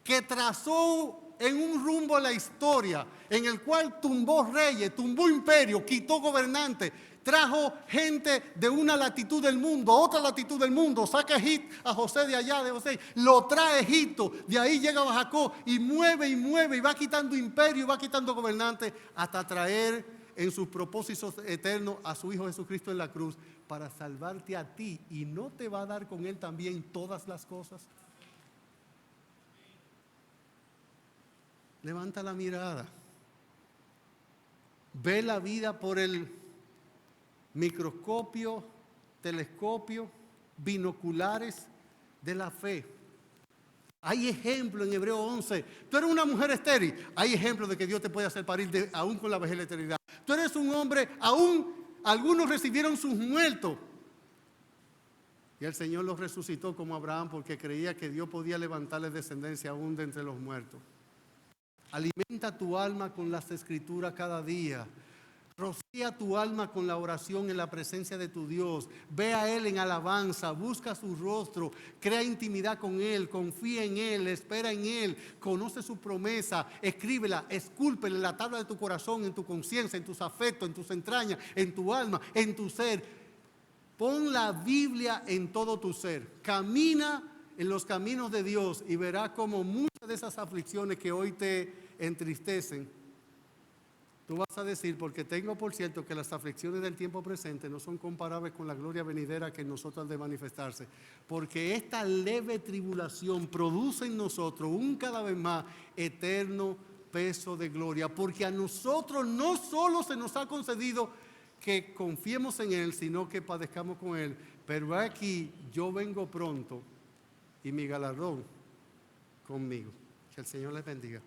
Speaker 1: que trazó en un rumbo a la historia, en el cual tumbó reyes, tumbó imperios, quitó gobernantes, trajo gente de una latitud del mundo a otra latitud del mundo, saca a José de allá, de José, lo trae a Egipto, de ahí llega a Jacob y mueve, y va quitando imperio, y va quitando gobernantes, hasta traer en sus propósitos eternos a su Hijo Jesucristo en la cruz, para salvarte a ti, y no te va a dar con Él también todas las cosas. Levanta la mirada. Ve la vida por el microscopio, telescopio, binoculares de la fe. Hay ejemplo en Hebreo 11. Tú eres una mujer estéril. Hay ejemplo de que Dios te puede hacer parir aún con la vejez y la eternidad. Tú eres un hombre, aún algunos recibieron sus muertos. Y el Señor los resucitó como Abraham, porque creía que Dios podía levantarle descendencia aún de entre los muertos. Alimenta tu alma con las escrituras cada día. Rocía tu alma con la oración en la presencia de tu Dios. Ve a Él en alabanza, busca su rostro, crea intimidad con Él, confía en Él, espera en Él, conoce su promesa, escríbela, escúlpela en la tabla de tu corazón, en tu conciencia, en tus afectos, en tus entrañas, en tu alma, en tu ser. Pon la Biblia en todo tu ser. Camina en los caminos de Dios y verás como muchas de esas aflicciones que hoy te entristecen, tú vas a decir, porque tengo por cierto que las aflicciones del tiempo presente no son comparables con la gloria venidera que en nosotros ha de manifestarse, porque esta leve tribulación produce en nosotros un cada vez más eterno peso de gloria, porque a nosotros no solo se nos ha concedido que confiemos en Él, sino que padezcamos con Él. Pero aquí yo vengo pronto y mi galardón conmigo. Que el Señor les bendiga.